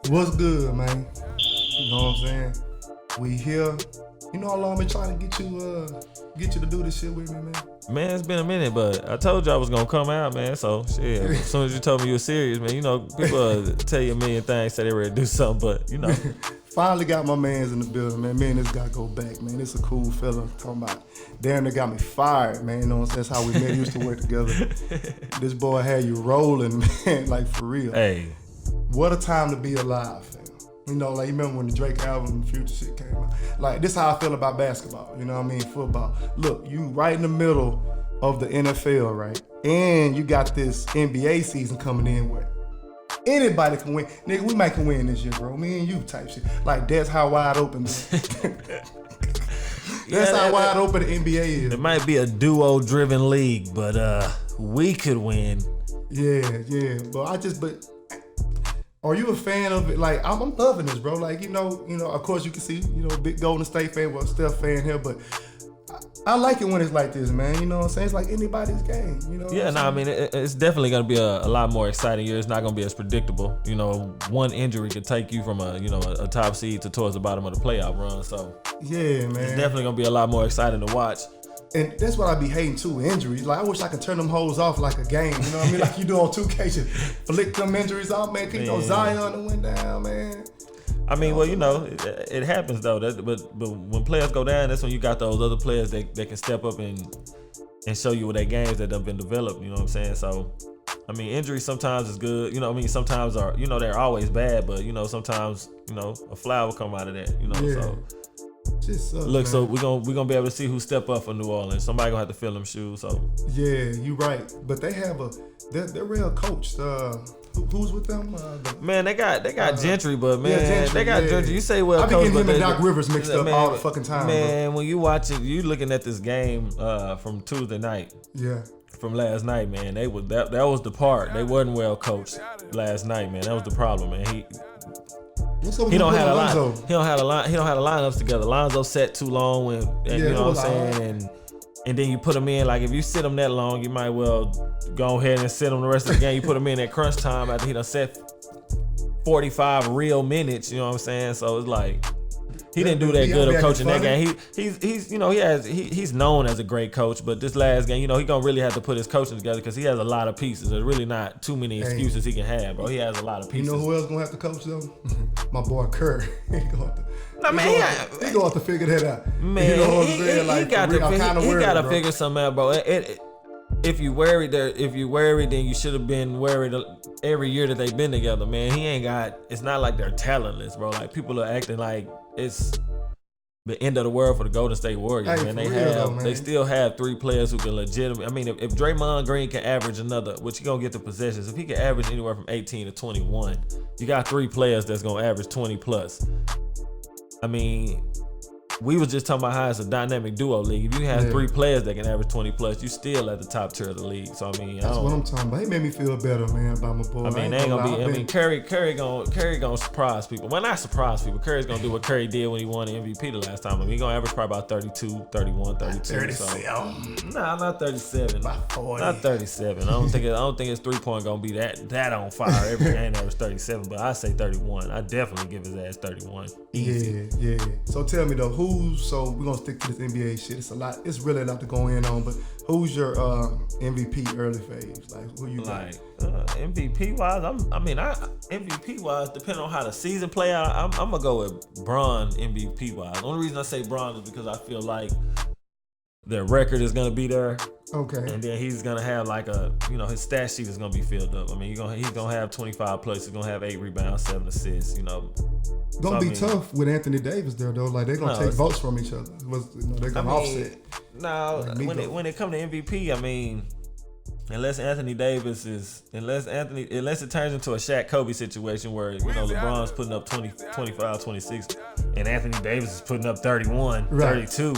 What's good, man? You know what I'm saying? We here. You know how long I've been trying to get you to do this shit with me, man? Man, it's been a minute, but I told you I was gonna come out, man. So shit, as soon as you told me you were serious, man, you know, people tell you a million things, say they ready to do something, but you know. Finally got my mans in the building, man. Me and this guy go back, man. This a cool fella. Talking about, damn, they got me fired, man. You know what I'm saying? That's how we met. Used to work together. This boy had you rolling, man, like for real. Hey. What a time to be alive, fam. You know, like you remember when the Drake album and Future shit came out. Like this how I feel about basketball. You know what I mean? Football. Look, you right in the middle of the NFL, right? And you got this NBA season coming in where anybody can win. Nigga, we might can win this year, bro. Me and you type shit. Like that's how wide open. That's how wide open the NBA is. It might be a duo-driven league, but we could win. Yeah. But are you a fan of it? Like I'm loving this, bro. Like you know. Of course you can see, big Golden State fan, well, Steph fan here, but I like it when it's like this, man. You know what I'm saying? It's like anybody's game. You know? Yeah, I mean, it's definitely going to be a lot more exciting year. It's not going to be as predictable. You know, one injury could take you from a top seed to towards the bottom of the playoff run. So yeah, man, it's definitely going to be a lot more exciting to watch. And that's what I be hating too, injuries. Like I wish I could turn them hoes off like a game. You know what I mean? Like you do on 2K, just flick them injuries off, man. You know Zion went down, man. I mean, well, it happens though. But when players go down, that's when you got those other players that can step up and show you their games that have been developed. You know what I'm saying? So, I mean, injuries sometimes is good. Sometimes are they're always bad, but sometimes a flower come out of that. Yeah. So. Just sucks, look, man. so we're gonna be able to see who step up for New Orleans. Somebody gonna have to fill them shoes. So yeah, you right. But they have they're real coached. Who's with them? Man, they got Gentry, but man, Gentry, they got Gentry. You say well, I be coach, getting but him and Doc Rivers mixed up all the fucking time. Man, bro. when you watch it, you looking at this game from Tuesday night. Yeah. From last night, man, that was the part. They wasn't well coached last night, man. That was the problem, man. He don't have a line. He don't have the lineups together. Lonzo sat too long, and you know what I'm saying. And then you put him in, like if you sit him that long, you might well go ahead and sit him the rest of the game. You put him in at crunch time after he done set 45 real minutes. You know what I'm saying? So it's like he didn't do that good of coaching that game. He's known as a great coach, but this last game, he gonna really have to put his coaching together because he has a lot of pieces. There's really not too many excuses he can have, bro. He has a lot of pieces. You know who else gonna have to coach though? My boy Kerr. He gonna have to figure that out. Man, you know what I'm saying? Like, he gotta figure something out, bro. If you worried, then you should have been worried every year that they've been together, man. It's not like they're talentless, bro. Like people are acting like it's the end of the world for the Golden State Warriors, man. They still have three players who can legitimately. I mean, if Draymond Green can average which he gonna get the possessions. If he can average anywhere from 18 to 21, you got three players that's gonna average 20 plus. I mean, we was just talking about how it's a dynamic duo league. If you have three players that can average 20 plus, you still at the top tier of the league. So I mean, that's what I'm talking about. He made me feel better, man, about my boy. I mean, they ain't gonna be. I mean, Curry gonna surprise people. Well, not surprise people. Curry's gonna do what Curry did when he won the MVP the last time. I mean, he gonna average probably about 32, 31, 32. 37. Nah, not 37. About 40. Not 37. I don't think his 3-point gonna be that on fire every game. Average 37, but I say 31. I definitely give his ass 31. Easy. Yeah. So tell me though, so we're gonna stick to this NBA shit. It's a lot. It's really a lot to go in on. But who's your MVP early phase? Like who you got? MVP wise, MVP wise, depending on how the season play out, I'm gonna go with Bron MVP wise. The only reason I say Bron is because I feel like their record is gonna be there. Okay. And then he's gonna have like his stat sheet is gonna be filled up. I mean, he's gonna have 25 plus. He's gonna have 8 rebounds, 7 assists. Gonna be tough with Anthony Davis there though. Like they're gonna take votes from each other. They're gonna offset. No, when it comes to MVP, I mean, unless it turns into a Shaq Kobe situation where LeBron's putting up 20, 25, 26, and Anthony Davis is putting up 31, 32.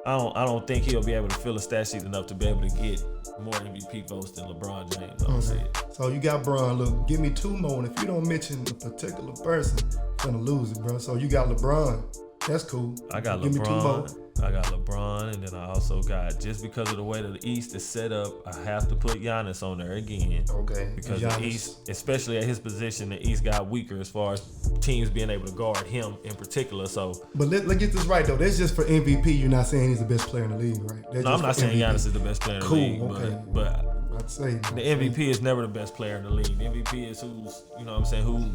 I don't think he'll be able to fill a stat sheet enough to be able to get more MVP votes than LeBron James. Okay. So you got Bron. Look, give me 2 more, and if you don't mention a particular person, you're gonna lose it, bro. So you got LeBron. That's cool. I got Give me 2 more. I got LeBron, and then I also got, just because of the way that the East is set up, I have to put Giannis on there again. Okay. Because the East, especially at his position, the East got weaker as far as teams being able to guard him in particular. So, but let's get this right though. That's just for MVP. You're not saying he's the best player in the league, right? That's no, I'm not saying Giannis is the best player in the league. Okay. But I'd say the MVP is never the best player in the league. The MVP is who's, you know what I'm saying, who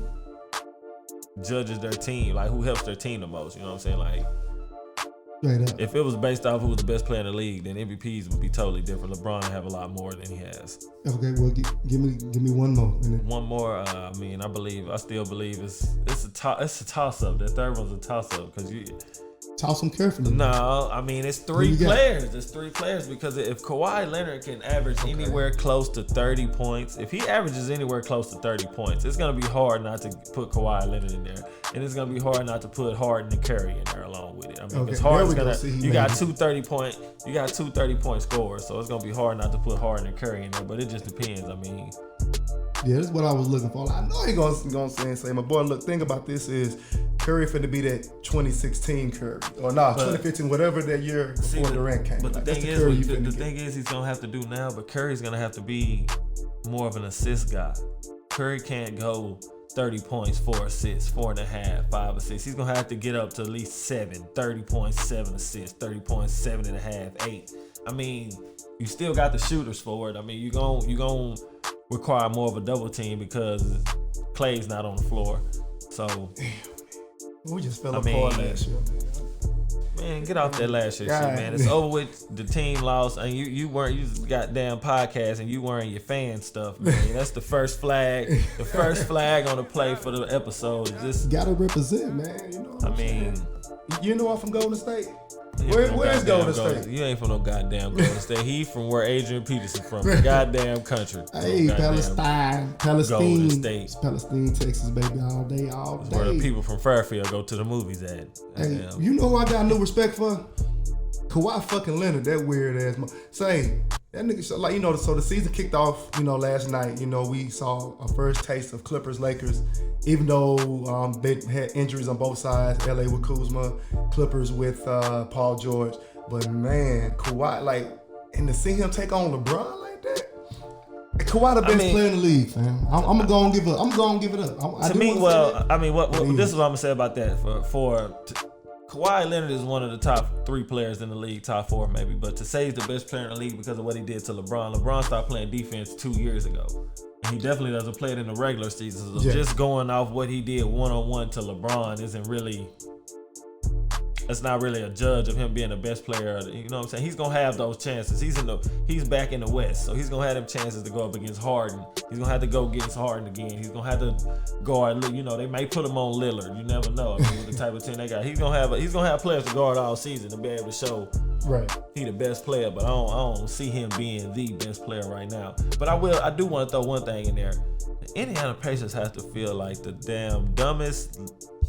judges their team, like who helps their team the most. You know what I'm saying? Like, if it was based off who was the best player in the league, then MVPs would be totally different. LeBron would have a lot more than he has. Okay, well, give me one more. One more. I still believe it's a toss up. That third one's a toss up because you toss them carefully. No, I mean it's 3 players. It's 3 players because if Kawhi Leonard can average anywhere close to 30 points, if he averages anywhere close to 30 points, it's gonna be hard not to put Kawhi Leonard in there, and it's gonna be hard not to put Harden and Curry in there along with it. I mean, because Harden's you got two 30-point scorers, so it's gonna be hard not to put Harden and Curry in there. But it just depends. I mean. Yeah, that's what I was looking for. I know he gonna say, my boy, look, thing about this is Curry finna be that 2016 Curry. Or 2015, whatever that year before Durant came. But the thing is he's gonna have to do now, but Curry's gonna have to be more of an assist guy. Curry can't go 30 points, 4 assists, 4.5, 5 assists. He's gonna have to get up to at least 30 points, 7 assists, 30 points, 7.5, 8. I mean, you still got the shooters for it. I mean, you gon' require more of a double team because Clay's not on the floor. So we just fell apart last year. Man, get off that last year shit, man. It's over with. The team lost, and you goddamn podcast, and you wearing your fan stuff, man. That's the first flag. The first flag on the play for the episode. Just gotta represent, man. You know what I'm saying? You know I'm from Golden State. Where's Golden State? You ain't from no goddamn Golden State. He from where Adrian Peterson from, the goddamn country. Hey, Palestine, Golden State, Palestine, Texas, baby, all day. Where the people from Fairfield go to the movies at. Hey, you know who I got no respect for? Kawhi fucking Leonard, that weird ass. Say that nigga, so the season kicked off, last night. We saw a first taste of Clippers Lakers, even though they had injuries on both sides. LA with Kuzma, Clippers with Paul George. But man, Kawhi, and to see him take on LeBron like that. Kawhi the best player in the league, fam. I'm gonna give up. This is what I'm gonna say about that. Kawhi Leonard is one of the top 3 players in the league, top 4 maybe. But to say he's the best player in the league because of what he did to LeBron. LeBron stopped playing defense 2 years ago. And he definitely doesn't play it in the regular season. So just going off what he did one-on-one to LeBron that's not really a judge of him being the best player. You know what I'm saying? He's gonna have those chances. He's back in the West, so he's gonna have them chances to go up against Harden. He's gonna have to go against Harden again. He's gonna have to guard. They may put him on Lillard. You never know. With the type of team they got, he's gonna have players to guard all season to be able to show he the best player. But I don't see him being the best player right now. But I do want to throw one thing in there. The Indiana Pacers have to feel like the damn dumbest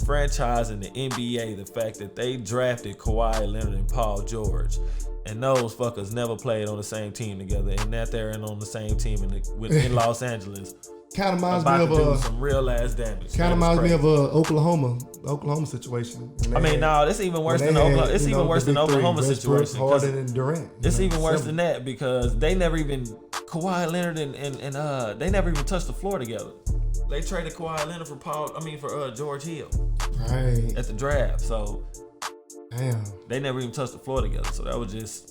franchise in the NBA, the fact that they drafted Kawhi Leonard and Paul George, and those fuckers never played on the same team together, and that they're on the same team in Los Angeles. Kind of reminds me of some real ass damage. Kind of reminds me of Oklahoma situation. It's even worse than Oklahoma. It's even worse than Oklahoma situation. Harden and Durant. It's even worse than that because they never even Kawhi Leonard and they never even touched the floor together. They traded Kawhi Leonard for George Hill. Right. At the draft. So damn. They never even touched the floor together. So that was just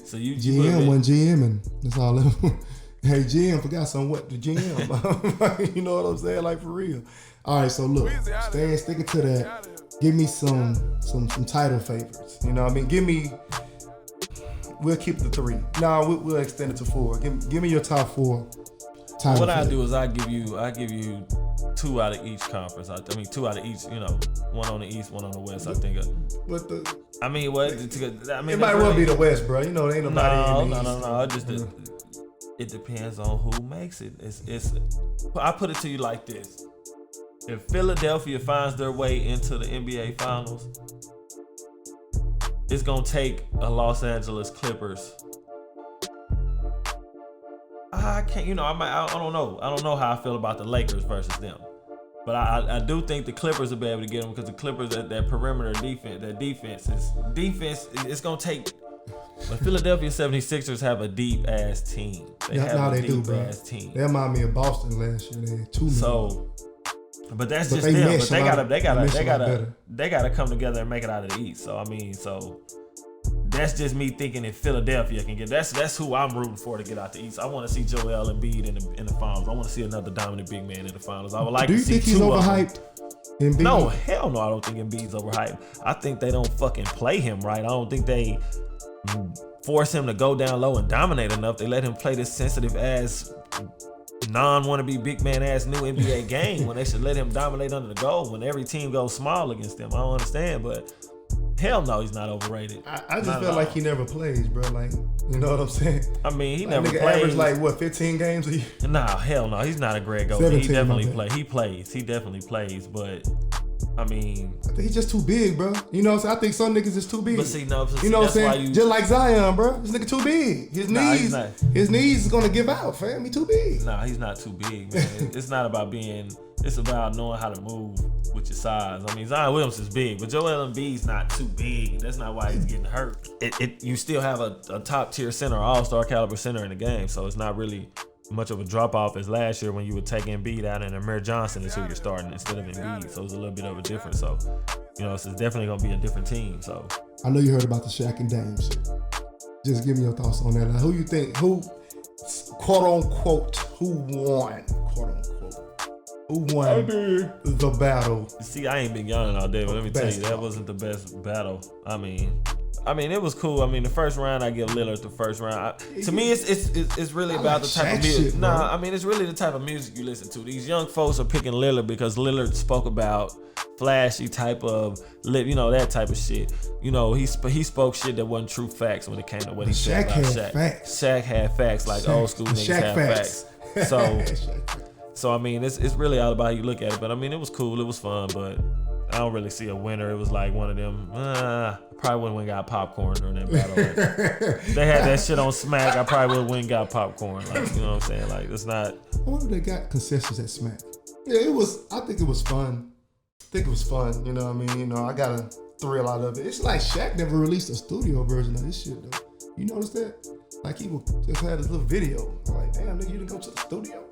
so you GM wasn't GMing. That's all that was. Hey, GM forgot somewhat the GM. You know what I'm saying? Like for real. All right, so look, sticking to that. Give me some title favorites. You know what I mean? We'll keep the 3. No, we'll extend it to 4. Give me your top 4. What I do is I give you 2 out of each conference. 2 out of each. One on the East, one on the West. I think. It might well be the West, bro. There ain't nobody. No. It depends on who makes it. I put it to you like this: if Philadelphia finds their way into the NBA Finals, it's gonna take a Los Angeles Clippers. I can't. I don't know. I don't know how I feel about the Lakers versus them. But I do think the Clippers will be able to get him because the Clippers, that perimeter defense, it's going to take. But Philadelphia 76ers have a deep ass team. They have a deep ass team. They remind me of Boston last year. They had 2 million. But that's just them. But they gotta come together and make it out of the East. So I mean, that's just me thinking if Philadelphia can get. That's who I'm rooting for to get out the East. I want to see Joel Embiid in the finals. I want to see another dominant big man in the finals. I would like to see 2 of them. Do you think he's overhyped? Embiid? No, hell no. I don't think Embiid's overhyped. I think they don't fucking play him right. I don't think they force him to go down low and dominate enough. They let him play this sensitive ass non-wannabe big man ass new NBA game when they should let him dominate under the goal when every team goes small against them. I don't understand, but hell no, he's not overrated. I just feel like he never plays, bro. Like, you know what I'm saying? I mean, he never plays. Average like what, 15 games a year? Nah, hell no, he's not a Greg Oden. He definitely plays. He plays. He definitely plays, but I mean, I think he's just too big, bro. You know what I'm saying? I think some niggas is too big. But see, no, you know what I'm saying? Just like Zion, bro. This nigga too big. His knees is gonna give out, fam. He too big. Nah, he's not too big, man. It's not about being. It's about knowing how to move with your size. I mean, Zion Williams is big, but Joel Embiid's not too big. That's not why he's getting hurt. You still have a top tier center, all-star caliber center in the game, so it's not really much of a drop off as last year when you would take Embiid out and Amir Johnson is who you're starting instead of Embiid. So it's a little bit of a difference. So, you know, it's definitely gonna be a different team. So I know you heard about the Shaq and Dame shit. Just give me your thoughts on that. Like, who you think, quote unquote, who won, quote unquote, who won the battle? See, I ain't been yawning all day, but let me tell you, that wasn't the best battle. I mean, it was cool. I mean, the first round, I give Lillard the first round. To me, it's really about the type of music. I mean, it's really the type of music you listen to. These young folks are picking Lillard because Lillard spoke about flashy type of, you know, that type of shit. You know, he spoke shit that wasn't true facts when it came to what he said about Shaq. Shaq had facts like old school niggas have facts. So I mean, it's really all about how you look at it. But I mean, it was cool. It was fun, but I don't really see a winner. It was like one of them. Probably wouldn't went got popcorn during that battle. Like, they had that shit on Smack. I probably would have went and got popcorn. Like, you know what I'm saying? Like, it's not. I wonder if they got concessions at Smack. Yeah, it was. I think it was fun. You know what I mean? You know, I got a thrill out of it. It's like Shaq never released a studio version of this shit though. You notice that? Like he just had this little video. Like, damn, nigga, you didn't go to the studio?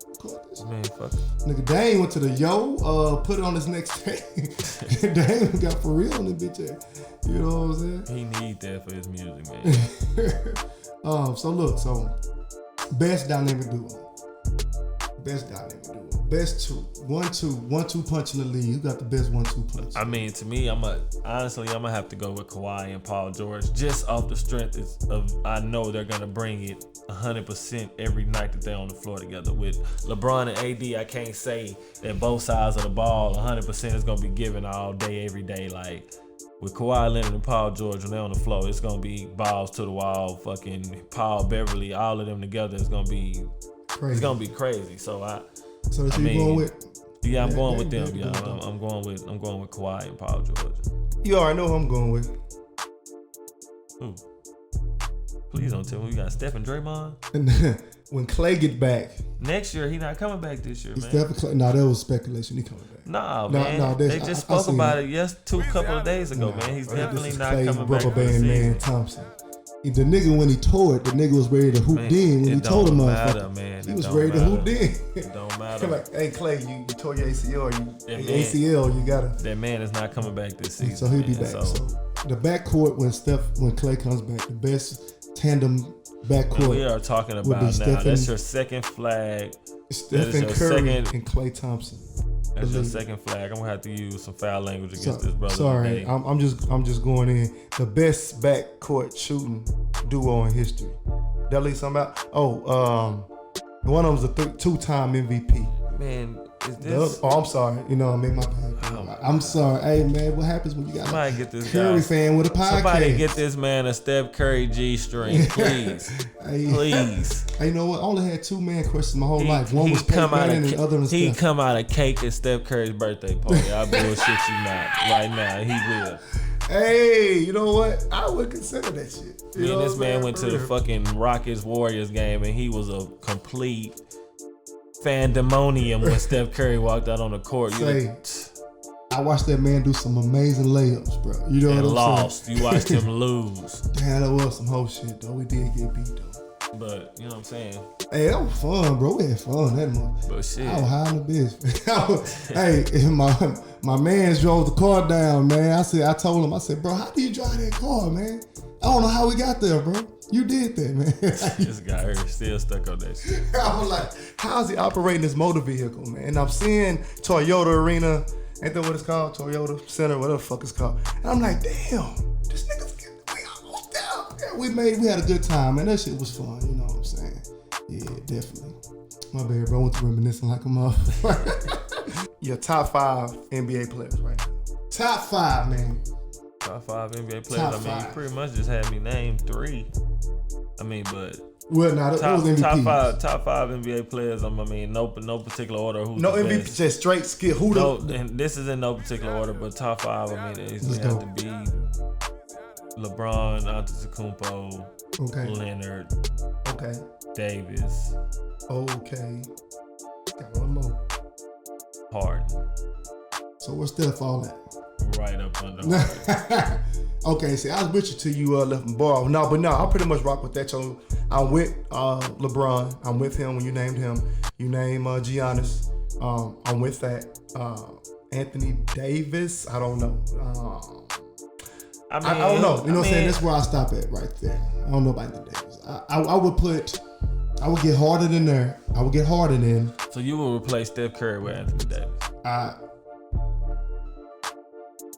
This. Man, fuck. Nigga, Dame went to the put it on his next tape. Dame got for real on the bitch ass. You know what I'm saying? He need that for his music, man. So best dynamic duo. Best two. 1-2 punch in the league. Who got the best 1-2 punch? I mean, to me, I'm gonna have to go with Kawhi and Paul George just off the strength of I know they're gonna bring it 100% every night that they're on the floor together. With LeBron and AD, I can't say that both sides of the ball 100% is gonna be given all day, every day. Like with Kawhi Leonard and Paul George, when they're on the floor, it's gonna be balls to the wall. Fucking Paul Beverly, all of them together is gonna be crazy. It's gonna be crazy. So you going with? Yeah, I'm going with them. Yeah, I'm going with Kawhi and Paul George. You already know who I'm going with. Who? Please don't tell me you got Steph and Draymond. When Clay get back next year, he not coming back this year, man. That was speculation. He coming back. Man. They just spoke about it a couple of days ago, man. He's definitely not coming back. Rubber band man Thompson. The nigga, when he tore it, the nigga was ready to hoop in. When he told him, he was ready to hoop in. It don't matter. Like, hey Clay, you tore your ACL. You gotta. That man is not coming back this season. So he'll be back. So the backcourt when Clay comes back, the best tandem backcourt. We are talking about now. That's your second flag. Stephen Curry and Klay Thompson. That's your second flag. I'm gonna have to use some foul language against this brother. Sorry, I'm just going in. The best backcourt shooting duo in history. That leaves something out. One of them's a 2-time MVP. Man, is this? I'm sorry. You know, I made my bad. I'm sorry. Hey man, what happens when you got a Curry fan with a podcast? Somebody get this man a Steph Curry G-string, please. Please. Hey, you know what? I only had 2 man questions my whole life. One was Peyton Manning and the other was Steph. He come out of cake at Steph Curry's birthday party. I bullshit you not. Right now, he will. Hey, you know what? I would consider that shit. Me and this man went to the fucking Rockets Warriors game and he was a complete fandemonium when Steph Curry walked out on the court. I watched that man do some amazing layups, bro. You know what I'm lost. saying? You watched him lose. Damn, that was some whole shit, though. We did get beat, though. But, you know what I'm saying? Hey, that was fun, bro. We had fun that month. But shit. I was high in the bitch. Hey, my man drove the car down, man. I told him, bro, how do you drive that car, man? I don't know how we got there, bro. You did that, man. This guy here still stuck on that shit. I was like, how's he operating this motor vehicle, man? And I'm seeing Toyota Arena, ain't that what it's called? Toyota Center, whatever the fuck it's called. And I'm like, damn, this nigga's we almost down. Yeah, we had a good time, man. That shit was fun, you know what I'm saying? Yeah, definitely. My bad, bro. I went to reminiscing like a motherfucker. Your top 5 NBA players right now. Top 5, man. Top 5 NBA players. You pretty much just had me name 3. But well, now that was MVP. Top five NBA players. No particular order. Who's no the MVP, best. just straight skill. And this is in no particular order, but top 5. It have to be LeBron, Antetokounmpo, Leonard, Davis. Okay. Got one more. Harden. So where's Steph all at? Right up under Harden. Okay, see, I was with you till you left him ball. No, I pretty much rock with that. So I'm with LeBron. I'm with him when you named him. You name Giannis. I'm with that. Anthony Davis. I don't know. I don't know. You know what I'm saying? That's where I stop at right there. I don't know about Anthony Davis. I would get Harden in there. I would get Harden in. So you will replace Steph Curry with Anthony Davis?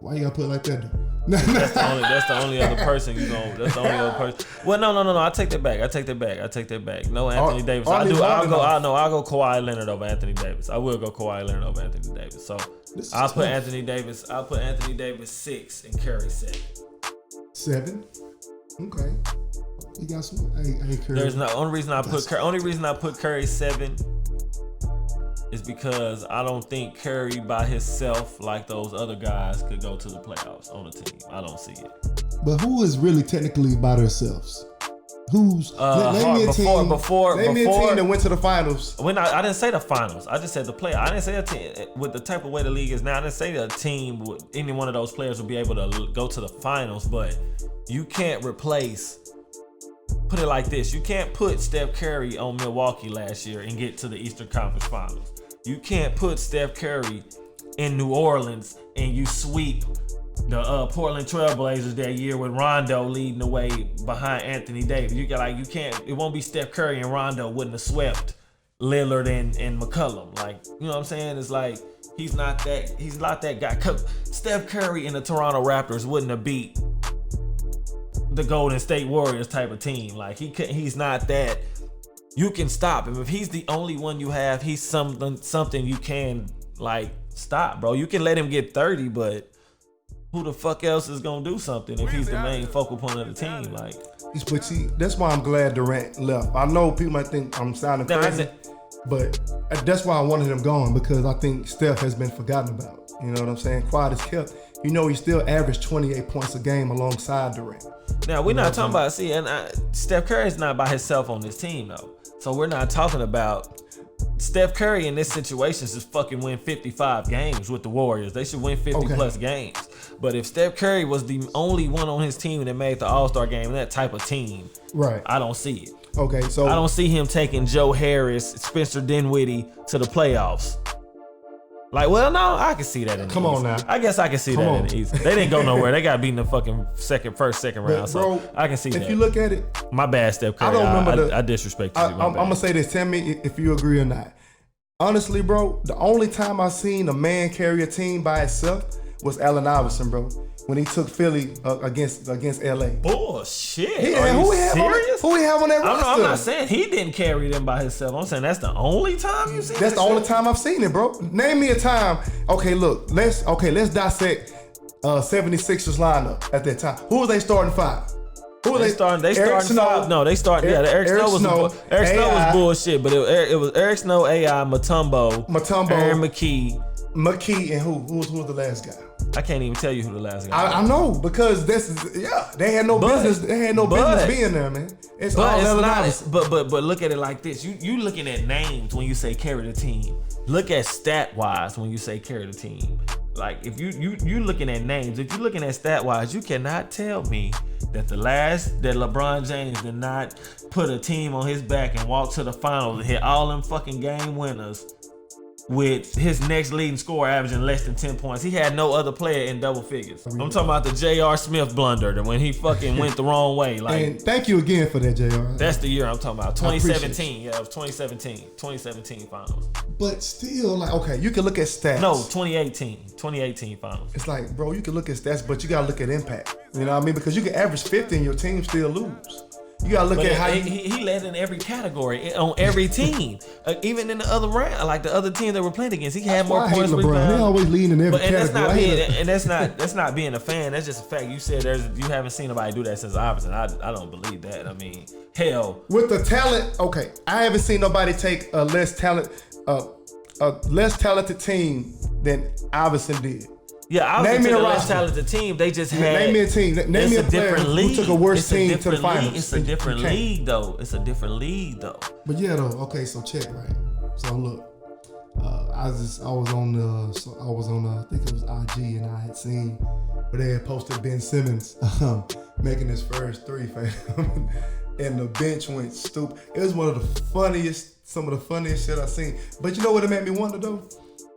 Why you gotta put it like that? That's the only other person you gonna. That's the only other person. Well, no. I take that back. No Anthony Davis. I'll go Kawhi Leonard over Anthony Davis. I will go Kawhi Leonard over Anthony Davis. So I'll put Anthony Davis 6 and Curry 7. 7. Okay. You got some. Hey, Curry. There's no only reason I put Curry 7. Is because I don't think Curry by himself, like those other guys, could go to the playoffs on a team. I don't see it. But who is really technically by themselves? Who's name me a team that went to the finals? I didn't say the finals. I just said the play. I didn't say a team with the type of way the league is now. I didn't say a team with any one of those players will be able to go to the finals. But you can't replace. Put it like this: you can't put Steph Curry on Milwaukee last year and get to the Eastern Conference Finals. You can't put Steph Curry in New Orleans and you sweep the Portland Trailblazers that year with Rondo leading the way behind Anthony Davis. You can't. It won't be Steph Curry and Rondo wouldn't have swept Lillard and McCollum. You know what I'm saying? It's like he's not that guy. Steph Curry and the Toronto Raptors wouldn't have beat the Golden State Warriors type of team. He's not that. You can stop him if he's the only one you have. He's something you can stop, bro. You can let him get 30, but who the fuck else is gonna do something if he's the main focal point of the team? But see, that's why I'm glad Durant left. I know people might think I'm sounding crazy, but that's why I wanted him gone, because I think Steph has been forgotten about. You know what I'm saying? Quiet as kept. You know, he still averaged 28 points a game alongside Durant. Now we're not talking about Steph Curry is not by himself on this team though. So we're not talking about Steph Curry in this situation should fucking win 55 games with the Warriors. They should win 50 plus games. But if Steph Curry was the only one on his team that made the All-Star game, that type of team, right? I don't see it. Okay, so I don't see him taking Joe Harris, Spencer Dinwiddie to the playoffs. No, I can see that in the Come East. on now. I guess I can see that in the East. They didn't go nowhere. They got beat in the fucking second round. So I can see that. If you look at it, my bad, Steph Curry. I don't remember I disrespect you. I'm gonna say this. Tell me if you agree or not. Honestly, bro, the only time I seen a man carry a team by itself was Allen Iverson, bro. When he took Philly against LA. Bullshit. Who he have on that roster? I'm not saying he didn't carry them by himself. I'm saying that's the only time you've seen it. That's the only time I've seen it, bro. Name me a time. Okay, look. Let's dissect 76ers lineup at that time. Who was they starting 5? Who they starting? They starting 5. No, they started. Eric Snow was bullshit. But it was Eric Snow, AI, Mutombo, Aaron McKee. McKee and who was the last guy? I can't even tell you who the last guy was. I know because they had no business. They had no business being there, man. It's all Allen Iverson. But look at it like this. You looking at names when you say carry the team. Look at stat wise when you say carry the team. Like if you looking at names, if you looking at stat wise, you cannot tell me that that LeBron James did not put a team on his back and walk to the finals and hit all them fucking game winners with his next leading scorer averaging less than 10 points. He had no other player in double figures. I'm talking about the J.R. Smith blunder, when he fucking went the wrong way. Like, and thank you again for that, J.R. That's the year I'm talking about. 2017. Yeah, it was 2017 finals. But still, like, okay, you can look at stats. No, 2018 finals. It's like, bro, you can look at stats, but you gotta look at impact. You know what I mean? Because you can average 50 and your team still lose. You gotta look at how he led in every category on every team, even in the other round, like the other team that we're playing against. He had more points. LeBron. He always leading in every category. That's not being a fan. That's just a fact. You said you haven't seen nobody do that since Iverson. I don't believe that. I mean, hell, with the talent. Okay, I haven't seen nobody take a less talented team than Iverson did. Yeah, Iverson took a less talented team. They just had. Name me a team. Name me a player who took a worse team to the finals. It's a different league, though. But yeah, though. Okay, so check right. So look, I was on I think it was IG, and I had seen where they had posted Ben Simmons making his first three for him, and the bench went stupid. It was some of the funniest shit I've seen. But you know what it made me wonder though?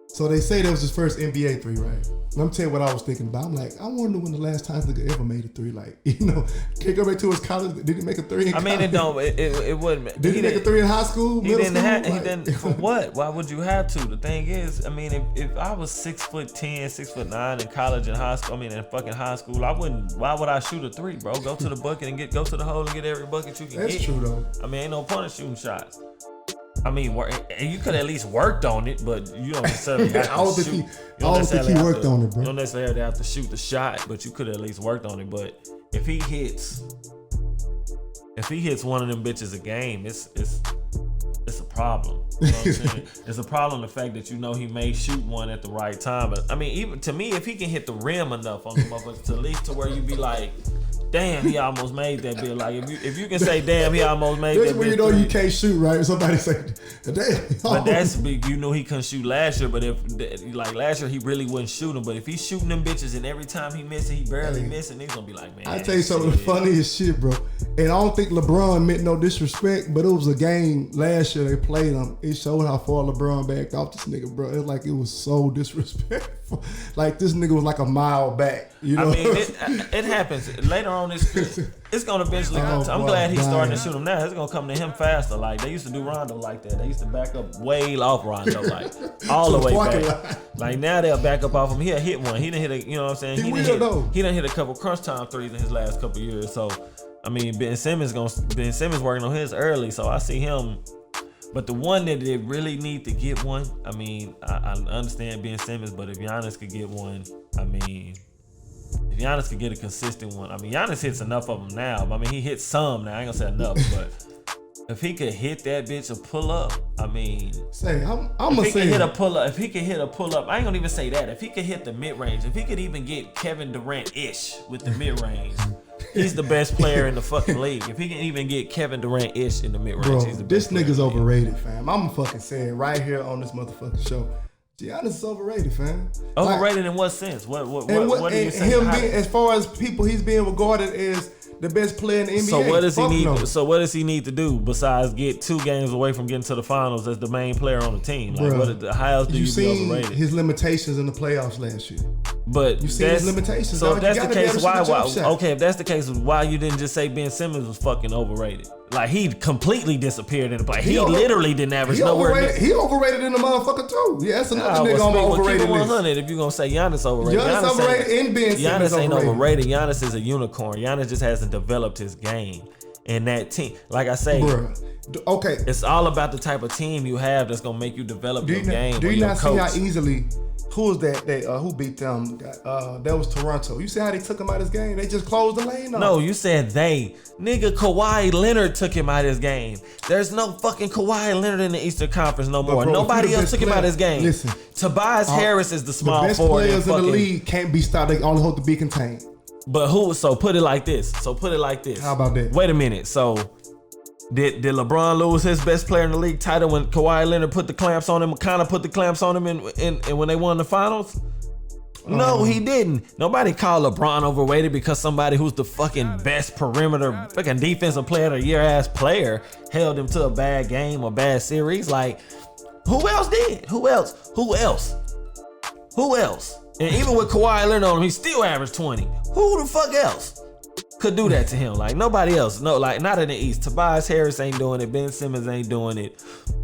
So they say that was his first NBA three, right? And I'm telling you what I was thinking about. I'm like, I wonder when the last time this nigga ever made a three. Like, can't go back to his college. Did he make a three in college? It wouldn't. Did he make a three in high school, middle school? He didn't. For what? Why would you have to? The thing is, I mean, if I was 6'10", 6'9" in college and high school, in fucking high school, I wouldn't. Why would I shoot a three, bro? Go to the bucket and go to the hole and get every bucket you can get. That's true though. I mean, ain't no point in shooting shots. I mean, you could at least worked on it, but you don't necessarily have to I don't think he worked on it, bro. You don't necessarily have to shoot the shot, but you could at least worked on it. But if he hits one of them bitches a game, it's a problem. You know what I'm saying? It's a problem, the fact that he may shoot one at the right time. But I mean, even to me, if he can hit the rim enough on the motherfucker, to at least to where you be like, damn, he almost made that bit. Like if you can say, damn, he almost made that bit. That's when you know you can't shoot, right? Somebody say, damn. But that's big. You know he couldn't shoot last year. But last year he really wasn't shooting. But if he's shooting them bitches and every time he misses, he barely missing, he's gonna be like, man. I tell you something the funniest shit, bro. And I don't think LeBron meant no disrespect, but it was a game last year they played him. It showed how far LeBron backed off this nigga, bro. It's like it was so disrespectful. Like this nigga was like a mile back. You know? I mean, it happens later on. It's gonna eventually come. I'm glad he's starting to shoot him now. It's gonna come to him faster. Like they used to do Rondo like that. They used to back up way off Rondo, like all the way back. Like now they'll back up off him. He'll hit one. He done hit a. You know what I'm saying? He done hit a couple crunch time threes in his last couple years. So I mean, Ben Simmons working on his early. So I see him. But the one that they really need to get one, I mean, I understand Ben Simmons, but if Giannis could get one, I mean, if Giannis could get a consistent one, I mean, Giannis hits enough of them now. I mean, he hits some now. I ain't gonna say enough, but if he could hit that bitch a pull up, I mean, if he could hit a pull up, I ain't gonna even say that. If he could hit the mid range, if he could even get Kevin Durant-ish with the mid range. He's the best player in the fucking league. If he can even get Kevin Durant-ish in the mid-range, he's the best player. This nigga's overrated, fam. I'm fucking saying right here on this motherfucking show. Giannis is overrated, fam. Overrated in what sense? What do you say? As far as people, he's being regarded as the best player in the NBA. So what does he need? So what does he need to do besides get 2 games away from getting to the finals as the main player on the team? Like, how else do you be overrated? His limitations in the playoffs last year. But you see his limitations. So if that's the case, if that's the case, why you didn't just say Ben Simmons was fucking overrated? Like he completely disappeared in the play. He literally didn't average nowhere. He overrated in the motherfucker too. Yeah, that's another nigga on my overrated list. 100 if you're gonna say Giannis overrated. Giannis overrated and Ben Simmons Giannis ain't overrated. Giannis is a unicorn. Giannis just hasn't developed his game. And that team, like I say, bruh. Okay, it's all about the type of team you have that's gonna make you develop your game. Do you your not coach. see how easily? Who was that? Who beat them? That was Toronto. You see how they took him out of his game? They just closed the lane off. No, you said they. Nigga, Kawhi Leonard took him out of his game. There's no fucking Kawhi Leonard in the Eastern Conference no more. Bro, nobody else took him out of his game. Listen, Tobias Harris is the small the best forward. players in the league can't be stopped. They only hope to be contained. But who? So put it like this. How about that? Wait a minute. So did LeBron lose his best player in the league title when Kawhi Leonard put the clamps on him? Kind of put the clamps on him and when they won the finals? No, he didn't. Nobody called LeBron overrated because somebody who's the fucking best perimeter, fucking defensive player of the year ass player held him to a bad game or bad series. Like, who else did? Who else? And even with Kawhi Leonard on him, he still averaged 20. Who the fuck else could do that to him? Like, nobody else. No, like, not in the East. Tobias Harris ain't doing it. Ben Simmons ain't doing it.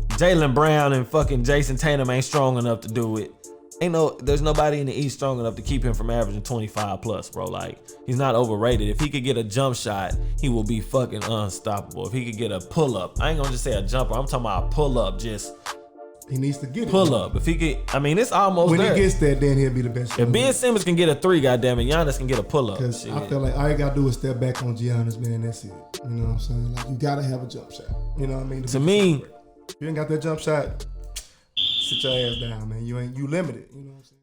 Jaylen Brown and fucking Jason Tatum ain't strong enough to do it. There's nobody in the East strong enough to keep him from averaging 25 plus, bro. Like, he's not overrated. If he could get a jump shot, he will be fucking unstoppable. If he could get a pull up, I ain't gonna just say a jumper. I'm talking about a pull up. Just he needs to get pull up. If he could, I mean, it's almost when there. He gets there, then he'll be the best. If Ben Simmons can get a 3, goddamn it, Giannis can get a pull up. Because I feel like all you gotta do is step back on Giannis, man. That's it. You know what I'm saying? Like, you gotta have a jump shot. You know what I mean? To me, you ain't got that jump shot. Sit your ass down, man. You limited. You know what I'm saying?